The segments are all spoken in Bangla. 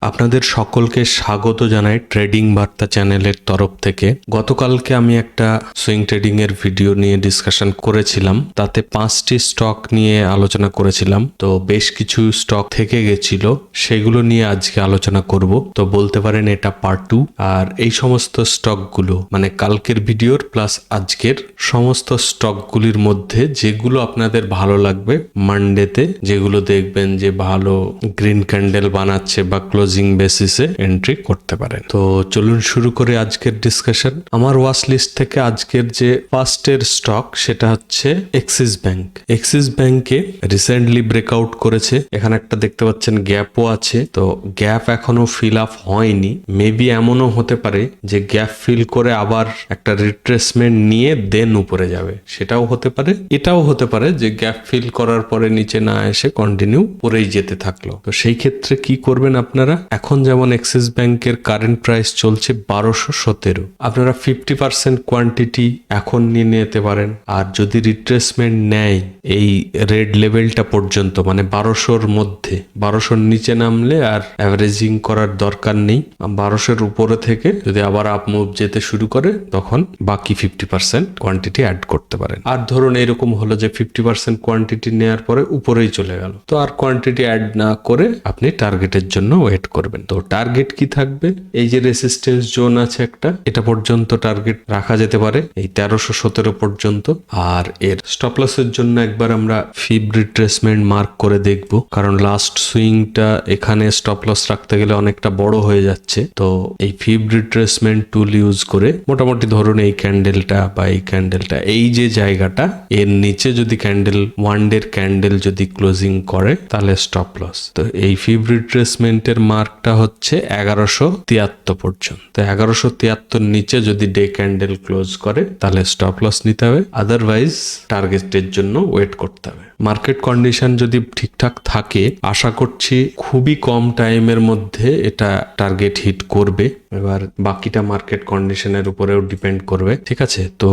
আপনাদের সকলকে স্বাগত জানাই ট্রেডিং বার্তা চ্যানেলের তরফ থেকে। গতকালকে আমি একটা সুইং ট্রেডিং এর ভিডিও নিয়ে ডিসকাশন করেছিলাম, তাতে 5টি স্টক নিয়ে আলোচনা করেছিলাম। তো বেশ কিছু স্টক থেকে গেছিল, সেগুলো নিয়ে আজকে আলোচনা করব। তো বলতে পারেন এটা পার্ট 2। আর এই সমস্ত স্টকগুলো মানে কালকের ভিডিওর প্লাস আজকের সমস্ত স্টকগুলির মধ্যে যেগুলো আপনাদের ভালো লাগবে মানডেতে, যেগুলো দেখবেন যে ভালো গ্রিন ক্যান্ডেল বানাচ্ছে বা ক্লোজিং বেসিসে এন্ট্রি করতে পারেন। তো চলুন শুরু করে আজকের ডিসকাশন। আমার ওয়াচ লিস্ট থেকে আজকের যে ফার্স্টের স্টক সেটা হচ্ছে এক্সিস ব্যাংক। এক্সিস ব্যাংকে রিসেন্টলি ব্রেকআউট করেছে, এখানে একটা দেখতে পাচ্ছেন গ্যাপও আছে। তো গ্যাপ এখনো ফিল আপ হয়নি, মেবি এমনও হতে পারে যে গ্যাপ ফিল করে আবার একটা রিট্রেসমেন্ট নিয়ে দেন উপরে যাবে, সেটাও হতে পারে। এটাও হতে পারে যে গ্যাপ ফিল করার পরে নিচে না এসে কন্টিনিউ পরেই যেতে থাকলো। তো সেই ক্ষেত্রে কি করবেন আপনারা? এখন যেমন এক্সিস ব্যাংকের কারেন্ট প্রাইস চলছে 1217, আপনারা 50% কোয়ান্টিটি এখন নিয়ে নিতে পারেন। আর যদি রিট্রেসমেন্ট নেয় এই রেড লেভেলটা পর্যন্ত, মানে 1200-র মধ্যে, 1200-র নিচে নামলে আর অ্যাভারেজিং করার দরকার নেই। 1200-র উপরে থেকে যদি আবার আপ মুভ যেতে শুরু করে তখন বাকি 50% কোয়ান্টিটি অ্যাড করতে পারেন। আর ধরুন এরকম হলো যে 50% কোয়ান্টিটি নেওয়ার পরে উপরেই চলে গেল, তো আর কোয়ান্টিটি অ্যাড না করে আপনি টার্গেটের জন্য ওয়েট করবেন। তো টার্গেট কি থাকবে? এই যে রেসিস্টেন্স জোন আছে একটা, এটা পর্যন্ত টার্গেট রাখা যেতে পারে, এই 1317 পর্যন্ত। আর এর স্টপ লসের জন্য একবার আমরা ফিব রিট্রেসমেন্ট মার্ক করে দেখব, কারণ লাস্ট সুইংটা এখানে স্টপ লস রাখতে গেলে অনেকটা বড় হয়ে যাচ্ছে। তো এই ফিব রিট্রেসমেন্ট টুল ইউজ করে মোটামুটি ধরুন এই ক্যান্ডেলটা বা এই ক্যান্ডেলটা, এই যে জায়গাটা, এর নিচে যদি ক্যান্ডেল, ওয়ান ডের ক্যান্ডেল যদি ক্লোজিং করে তাহলে স্টপ লস। তো এই ফিব রিট্রেসমেন্টের মার্কটা হচ্ছে 1173 পর্যন্ত। তো 1173 নিচে যদি ডে ক্যান্ডেল ক্লোজ করে তাহলে স্টপ লস নিতে হবে, আদারওয়াইজ টার্গেটের জন্য ওয়েট করতে হবে। মার্কেট কন্ডিশন যদি ঠিকঠাক থাকে, আশা করছি খুবই কম টাইমের মধ্যে এটা টার্গেট হিট করবে। এবার বাকিটা মার্কেট কন্ডিশনের উপরেও ডিপেন্ড করবে, ঠিক আছে? তো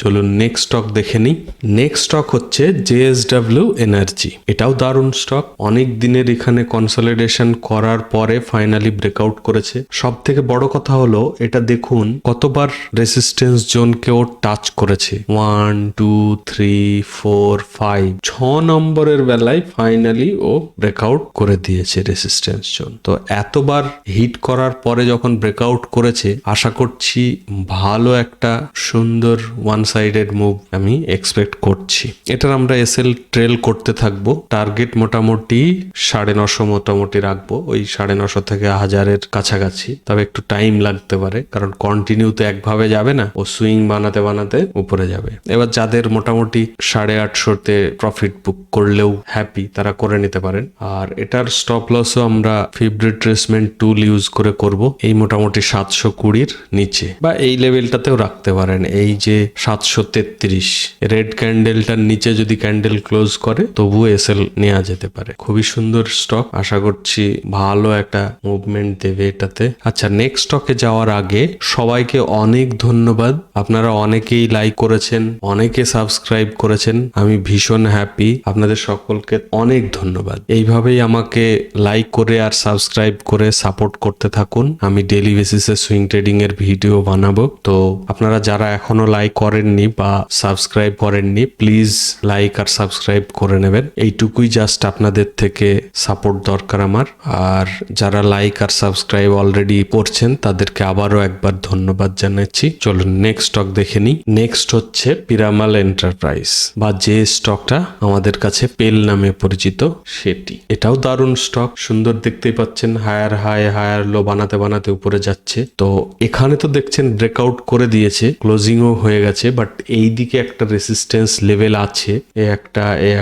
চলুন নেক্সট স্টক দেখে নিই। নেক্সট স্টক হচ্ছে জেএসডব্লিউ এনার্জি। এটাও দারুণ স্টক, অনেক দিনের এখানে কনসলিডেশন করার পরে ফাইনালি ব্রেকআউট করেছে। সব থেকে বড় কথা হলো এটা দেখুন কতবার রেসিস্টেন্স জোনকেও টাচ করেছে, 1 2 3 4 5, 6 নম্বরের বেলায় ফাইনালি ও ব্রেকআউট করে দিয়েছে রেসিস্টেন্স জোন। তো এতবার হিট করার পরে যখন ব্রেকআউট করেছে, আশা করছি ভালো একটা সুন্দর ওয়ান সাইডেড মুভ আমি এক্সপেক্ট করছি। এটার আমরা এসএল ট্রেল করতে থাকবো। টার্গেট মোটামুটি 950 মোটামুটি রাখবো, ওই 950 থেকে 1000-এর কাছাকাছি। তবে একটু টাইম লাগতে পারে, কারণ কন্টিনিউ তো একভাবে যাবে না, ও সুইং বানাতে বানাতে উপরে যাবে। এবার যাদের মোটামুটি 850-তে প্রফিট বুক করলেও হ্যাপি, তারা করে নিতে পারেন। আর এটার স্টপ লসও আমরা ফিব রিট্রেসমেন্ট টুল ইউজ করে করব, এই মোটামুটি 720-র নিচে বা এই লেভেলটাতেও রাখতে পারেন। এই যে 733 রেড ক্যান্ডেলটার নিচে যদি ক্যান্ডেল ক্লোজ করে তবুও এসএল নেওয়া যেতে পারে। খুবই সুন্দর স্টক, আশা করছি ভালো একটা মুভমেন্ট দেবে এটাতে। আচ্ছা, নেক্সট স্টকে যাওয়ার আগে সবাইকে অনেক ধন্যবাদ। আপনারা অনেকেই লাইক করেছেন, অনেকে সাবস্ক্রাইব করেছেন, আমি ভীষণ হ্যাপি। আপনাদের সকলকে অনেক ধন্যবাদ। এইভাবেই আমাকে লাইক করে আর সাবস্ক্রাইব করে সাপোর্ট করতে থাকুন। আমি ডেইলি বেসিসে সুইং ট্রেডিং এর ভিডিও বানাবো। তো আপনারা যারা এখনো লাইক করেননি বা সাবস্ক্রাইব করেননি, প্লিজ লাইক আর সাবস্ক্রাইব করে নেবেন। এইটুকুই জাস্ট আপনাদের থেকে সাপোর্ট দরকার আমার। আর যারা লাইক আর সাবস্ক্রাইব অলরেডি করছেন তাদেরকে আবারও একবার ধন্যবাদ জানাচ্ছি। চলুন নেক্সট স্টক দেখে নিই। নেক্সট হচ্ছে পিরামাল এন্টারপ্রাইজ, বা যে স্টকটা আমাদের কাছে পেল নামে পরিচিত সেটি। এটাও দারুণ স্টক, সুন্দর দেখতেই পাচ্ছেন, হায়ার হাই হায়ার লো বানাতে বানাতে উপরে যাচ্ছে। তো এখানে তো দেখছেন ব্রেকআউট করে দিয়েছে, ক্লোজিংও হয়ে গেছে, বাট এই দিকে একটা রেসিস্টেন্স লেভেল আছে, এ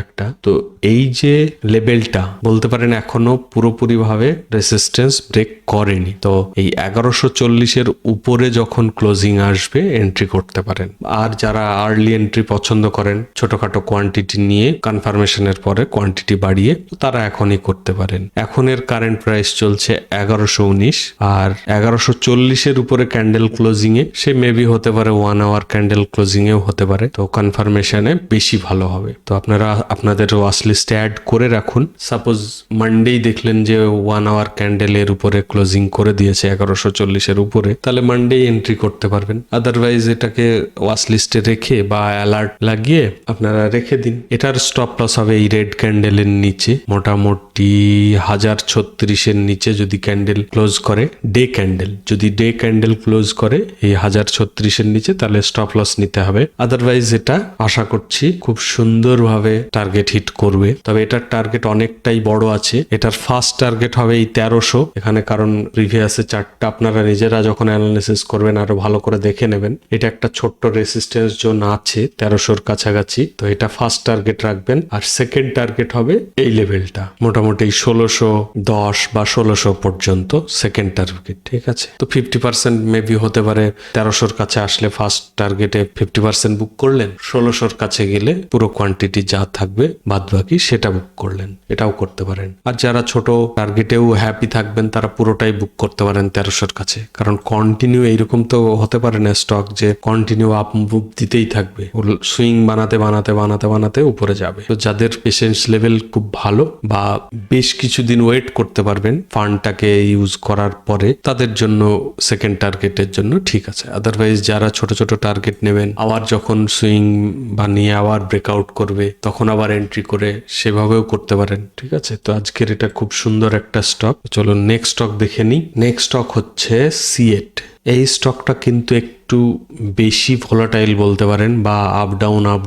একটা। তো এই যে লেভেলটা বলতে পারেন এখনো পুরোপুরি ভাবে রেসিস্টেন্স ব্রেক করেনি। তো এই 1140-এর উপরে যখন ক্লোজিং আসবে এন্ট্রি করতে পারেন। আর যারা আর্লি এন্ট্রি পছন্দ করেন, ছোটখাটো কোয়ান্টিটি নিয়ে কনফার্মেশনের পরে কোয়ান্টিটি বাড়িয়ে তারা এখনই করতে পারেন। এখনের কারেন্ট প্রাইস চলছে 1119, আর 1140-এর উপরে ক্যান্ডেল ক্লোজিং এ সে মেবি হতে পারে 1 আওয়ার ক্যান্ডেল ক্লোজিং এও হতে পারে, তো কনফার্মেশনে বেশি ভালো হবে। তো আপনারা আপনাদের ওয়াচ লিস্টে অ্যাড করে রাখুন। সাপোজ মানডেই দেখলেন যে 1 আওয়ার ক্যান্ডেলের উপরে ক্লোজিং করে দিয়েছে 1140-এর উপরে, তাহলে মানডে এন্ট্রি করতে পারবেন। আদারওয়াইজ এটাকে ওয়াচ লিস্টে রেখে বা অ্যালার্ট লাগিয়ে আপনারা রেখে দিন। এটার স্টপ লস হবে এই রেড ক্যান্ডেলের নিচে, মোটামুটি 1036-এর নিচে যদি ক্যান্ডেল ক্লোজ করে, ডে ক্যান্ডেল যদি ডে ক্যান্ডেল ক্লোজ করে এই 1036-এর নিচে, তাহলে স্টপ লস নিতে হবে। আদারওয়াইজ এটা আশা করছি খুব সুন্দরভাবে টার্গেট হিট করবে। তবে এটার টার্গেট অনেকটাই বড় আছে। এটার ফার্স্ট টার্গেট হবে এই 1300 এখানে, কারণ প্রিভিয়াসে চার্টটা আপনারা নিজেরা যখন অ্যানালিসিস করবেন আরো ভালো করে দেখে নেবেন। এটা একটা ছোট্ট রেসিস্টেন্স জোন আছে 1300-র কাছাকাছি, তো এটা ফার্স্ট টার্গেট রাখবেন। আর সেকেন্ড টার্গেট হবে এই লেভেলটা, মোটামুটি 1610 বা 1600 পর্যন্ত সেকেন্ড টার্গেট। ঠিক আছে, তো 50% মেবি হতে পারে 1300-র কাছে আসলে ফার্স্ট টার্গেটে 50% বুক করলেন, 1600-র কাছে গেলে পুরো কোয়ান্টিটি যা থাকবে বাদ বাকি সেটা বুক করলেন, এটাও করতে পারেন। আর যারা ছোট টার্গেটেও হ্যাপি থাকবেন তারা পুরোটাই বুক করতে পারেন 1300-র কাছে, কারণ কন্টিনিউ এইরকম তো হতে পারে না স্টক যে কন্টিনিউ আপ মুভ দিতেই থাকবে, সুইং বানাতে বানাতে বানাতে বানাতে উপরে যাবে। তো যাদের পেশেন্স লেভেল খুব ভালো বা বেশ কিছুদিন ওয়েট করতে পারবেন ফান্ডটাকে ইউজ করার পরে, তাদের জন্য সেকেন্ড টার্গেটের জন্য ঠিক আছে। আদারওয়াইজ যারা ছোট ছোট টার্গেট নেবেন, আবার যখন সুইং বানিয়ে আবার ব্রেকআউট করবে তখন আবার এন্ট্রি করে সেভাবেও করতে পারেন। ঠিক আছে, তো আজকের এটা খুব সুন্দর একটা স্টক। চলো নেক্সট স্টক দেখে নিই। নেক্সট স্টক হচ্ছে সিএট। এই স্টকটা কিন্তু একটু বেশি ভোলাটাইল বলতে পারেন, বা আপ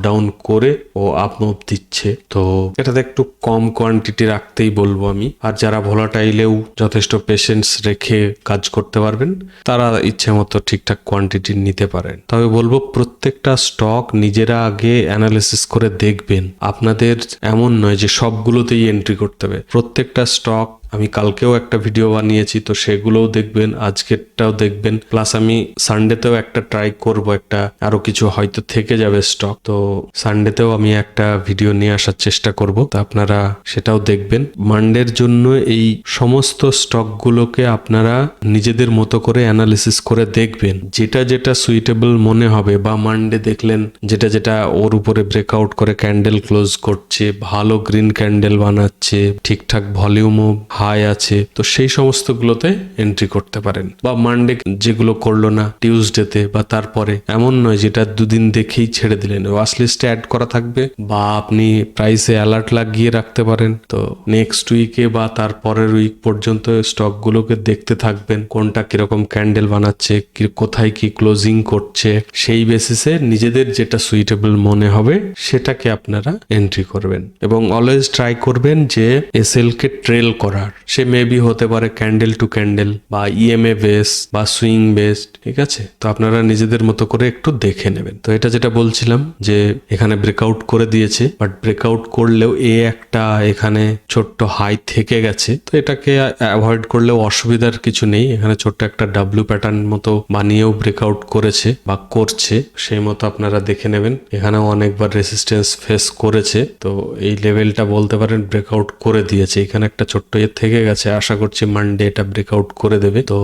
ডাউন করে ও আপ মুভ দিচ্ছে, তো এটাতে একটু কম কোয়ান্টিটি রাখতেই বলবো আমি। আর যারা ভোলাটাইলেও যথেষ্ট পেশেন্স রেখে কাজ করতে পারবেন তারা ইচ্ছে মতো ঠিকঠাক কোয়ান্টিটি নিতে পারেন। তবে বলবো প্রত্যেকটা স্টক নিজেরা আগে অ্যানালিসিস করে দেখবেন। আপনাদের এমন নয় যে সবগুলোতেই এন্ট্রি করতে হবে। প্রত্যেকটা স্টক আমি কালকেও একটা ভিডিও বানিয়েছি, তো সেগুলোও দেখবেন, আজকেরটাও দেখবেন, প্লাস আমি সানডেতেও একটা ট্রাই করব, একটা আরো কিছু হয়তো থেকে যাবে স্টক, তো সানডেতেও আমি একটা ভিডিও নিয়ে আসার চেষ্টা করব, তো আপনারা সেটাও দেখবেন। মানডের জন্য এই সমস্ত স্টকগুলোকে আপনারা নিজেদের মতো করে অ্যানালিসিস করে দেখবেন, যেটা যেটা সুইটেবল মনে হবে, বা মানডে দেখলেন যেটা যেটা ওর উপরে ব্রেকআউট করে ক্যান্ডেল ক্লোজ করছে, ভালো গ্রিন ক্যান্ডেল বানাচ্ছে, ঠিকঠাক ভলিউমও হাই আছে, তো সেই সমস্ত গুলোতে এন্ট্রি করতে পারেন। বা মানডে যেগুলো করলো না টিউসডেতে বা তারপরে, এমন নয় যেটা দুদিন দেখেই ছেড়ে দিলেন, ওয়াচ লিস্টে অ্যাড করা থাকবে, বা আপনি প্রাইসে অ্যালার্ট লাগিয়ে রাখতে পারেন। তো নেক্সট উইকে বা তার পরের উইক পর্যন্ত স্টকগুলোকে দেখতে থাকবেন, কোনটা কিরকম ক্যান্ডেল বানাচ্ছে, কোথায় কি ক্লোজিং করছে, সেই বেসিসে নিজেদের যেটা সুইটেবল মনে হবে সেটাকে আপনারা এন্ট্রি করবেন। এবং অলওয়েজ ট্রাই করবেন যে এসএল কে ট্রেল করার। সে মেবি হতে পারে ক্যান্ডেল টু ক্যান্ডেল বা ইএমএ বেস বা সুইং বেসড। ঠিক আছে, তো আপনারা নিজেদের মতো করে একটু দেখে নেবেন। তো এটা যেটা বলছিলাম যে এখানে ব্রেকআউট করে দিয়েছে, বাট ব্রেকআউট করলেও একটা এখানে ছোট্ট হাই থেকে গেছে, তো এটাকে অ্যাভয়েড করলেও অসুবিধার কিছু নেই। এখানে ছোট্ট একটা ডাব্লিউ প্যাটার্ন মতো বানিয়েও ব্রেকআউট করেছে বা করছে, সেই মতো আপনারা দেখে নেবেন। এখানেও অনেকবার রেসিস্টেন্স ফেস করেছে, তো এই লেভেলটা বলতে পারেন ব্রেকআউট করে দিয়েছে। এখানে একটা ছোট্ট থেকে গেছে, আশা করছি মানডে এটা ব্রেকআউট করে দেবে। তো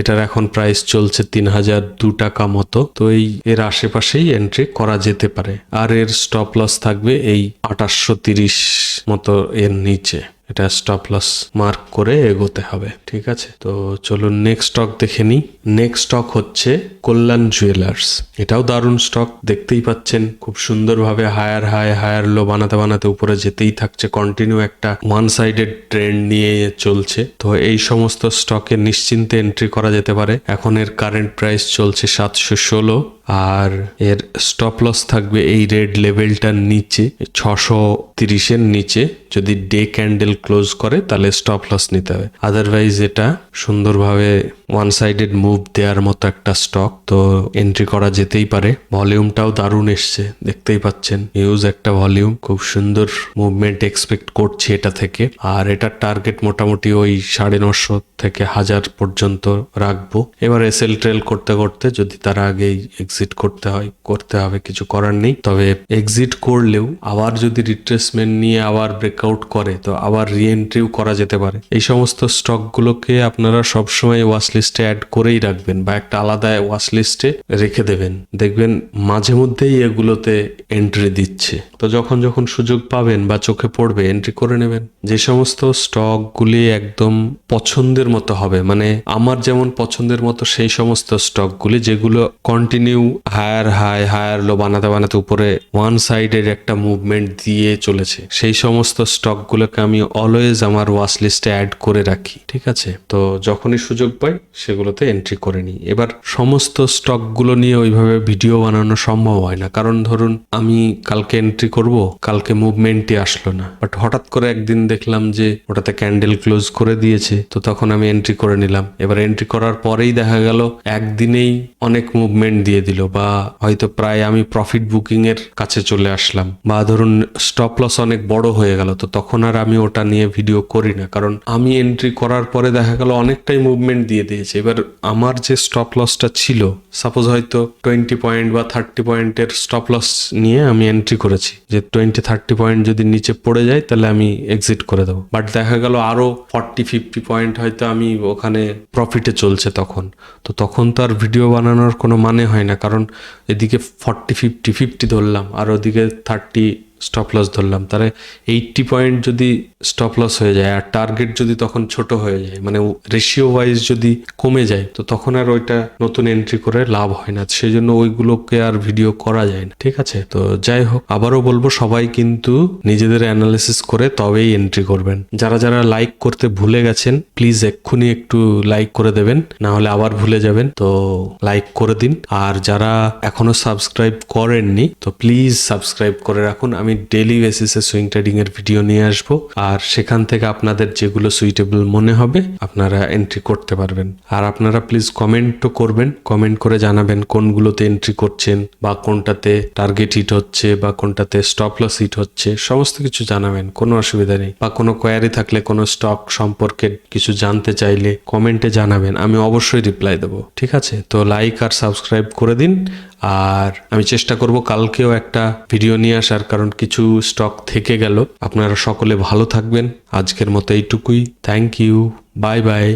এটার এখন প্রাইস চলছে 3002 টাকা মতো, তো এর আশেপাশেই এন্ট্রি করা যেতে পারে। আর এর স্টপ লস থাকবে এই 2830 মতো এর নিচে। এটা স্টপ লস মার্ক করে এগোতে হবে। ঠিক আছে, তো চলুন নেক্সট স্টক দেখে নিই। নেক্সট স্টক হচ্ছে কল্যাণ জুয়েলার্স। এটাও দারুণ স্টক, দেখতেই পাচ্ছেন খুব সুন্দরভাবে হায়ার হাই হায়ার লো বানাতে বানাতে উপরে যেতেই থাকছে, কন্টিনিউ একটা ওয়ান সাইডেড ট্রেন্ড নিয়ে চলছে। তো এই সমস্ত স্টকে নিশ্চিন্তে এন্ট্রি করা যেতে পারে। এখন এর কারেন্ট প্রাইস চলছে 716, আর এর স্টপ লস থাকবে এই রেড লেভেলটার নিচে 630-এর নিচে। যদি ডে ক্যান্ডেল ক্লোজ করে তাহলে স্টপ লস নিতে হবে, আদারওয়াইজ এটা সুন্দরভাবে ওয়ান সাইডেড মুভ দেওয়ার মতো একটা স্টক, তো এন্ট্রি করা যেতেই পারে। ভলিউমটাও দারুণ এসছে, দেখতেই পাচ্ছেন, হিউজ একটা ভলিউম, খুব সুন্দর মুভমেন্ট এক্সপেক্ট করছি এটা থেকে। আর এটার টার্গেট মোটামুটি ওই 950 থেকে 1000 পর্যন্ত রাখবো। এবার এসএল ট্রেল করতে করতে যদি তার আগেই এক্সিট করতে হবে, কিছু করার নেই। তবে এক্সিট করলেও আবার যদি রিট্রেসমেন্ট নিয়ে আবার ব্রেকআউট করে তো আবার রিএন্ট্রিও করা যেতে পারে। এই সমস্ত স্টকগুলোকে আপনারা সবসময় ওয়াচ লিস্টে অ্যাড করেই রাখবেন বা একটা আলাদা ওয়াচ লিস্টে রেখে দেবেন। দেখবেন মাঝে মধ্যেই এগুলোতে এন্ট্রি দিচ্ছে, তো যখন যখন সুযোগ পাবেন বা চোখে পড়বে এন্ট্রি করে নেবেন। যে সমস্ত স্টকগুলি একদম পছন্দের মতো হবে, মানে আমার যেমন পছন্দের মতো সেই সমস্ত স্টকগুলি যেগুলো continue higher high higher low বানাতে বানাতে উপরে ওয়ান সাইডের একটা মুভমেন্ট দিয়ে চলেছে, সেই সমস্ত স্টকগুলোকে আমি অলওয়েজ আমার ওয়াচ লিস্টে অ্যাড করে রাখি। ঠিক আছে, তো যখনই সুযোগ পাই সেগুলোতে এন্ট্রি করে নিই। এবার সমস্ত স্টকগুলো নিয়ে ওইভাবে ভিডিও বানানো সম্ভব হয় না, কারণ ধরুন আমি কালকে এন্ট্রি করব, কালকে মুভমেন্টই আসলো না, বাট হঠাৎ করে একদিন দেখলাম যে ওটাতে ক্যান্ডেল ক্লোজ করে দিয়েছে, তো তখন আমি এন্ট্রি করে নিলাম। এবার এন্ট্রি করার পরেই দেখা গেল একদিনেই অনেক মুভমেন্ট দিয়ে দিল, বা হয়তো প্রায় আমি প্রফিট বুকিং এর কাছে চলে আসলাম, বা ধরুন স্টপ লস অনেক বড় হয়ে গেল, তো তখন আর আমি ওটা নিয়ে ভিডিও করি না, কারণ আমি এন্ট্রি করার পরে দেখা গেল অনেকটাই মুভমেন্ট দিয়ে দিয়েছে। এবার আমার যে স্টপ লসটা ছিল, সাপোজ হয়তো 20 পয়েন্ট বা 30 পয়েন্টের স্টপ লস নিয়ে আমি এন্ট্রি করেছি, যে 20-30 পয়েন্ট যদি নিচে পড়ে যায় তাহলে আমি এক্সিট করে দেবো, বাট দেখা গেল আরো 40-50 পয়েন্ট হয়তো আমি ওখানে প্রফিটে চলছে তখন তো আর ভিডিও বানানোর কোনো মানে হয় না, কারণ এদিকে 40-50 ধরলাম আর ওদিকে 30 স্টপ লস ধরলাম, তাহলে 80 পয়েন্ট যদি স্টপ লস হয়ে যায় আর টার্গেট যদি তখন ছোট হয়ে যায়, মানে রেশিও ওয়াইজ যদি কমে যায়, তো তখন আর ওইটা নতুন এন্ট্রি করে লাভ হয় না, সেই জন্য ওইগুলোকে আর ভিডিও করা যায় না। ঠিক আছে, তো যাই হোক, আবারও বলবো সবাই কিন্তু নিজেদের অ্যানালিসিস করে তবেই এন্ট্রি করবেন। যারা যারা লাইক করতে ভুলে গেছেন প্লিজ এক্ষুনি একটু লাইক করে দেবেন, না হলে আবার ভুলে যাবেন, তো লাইক করে দিন। আর যারা এখনো সাবস্ক্রাইব করেননি তো প্লিজ সাবস্ক্রাইব করে রাখুন। আমি ডেইলি বেসিসে সুইং ট্রেডিং এর ভিডিও নিয়ে আসবো, আর সেখান থেকে আপনাদের যেগুলো সুইটেবল মনে হবে আপনারা এন্ট্রি করতে পারবেন। আর আপনারা প্লিজ কমেন্টও করবেন, কমেন্ট করে জানাবেন কোনগুলোতে এন্ট্রি করছেন, বা কোনটাতে টার্গেট হিট হচ্ছে, বা কোনটাতে স্টপ লস হিট হচ্ছে, সমস্ত কিছু জানাবেন, কোনো অসুবিধা নেই। বা কোনো কোয়ারি থাকলে, কোনো স্টক সম্পর্কে কিছু জানতে চাইলে কমেন্টে জানাবেন, আমি অবশ্যই রিপ্লাই দেবো। ঠিক আছে, তো লাইক আর সাবস্ক্রাইব করে দিন। আর আমি চেষ্টা করব কালকেও একটা ভিডিও নিয়ে আসার, কারণ কিছু স্টক থেকে গেল। আপনারা সকলে ভালো থাকবেন, আজকের মতো এইটুকুই। Thank you, bye by.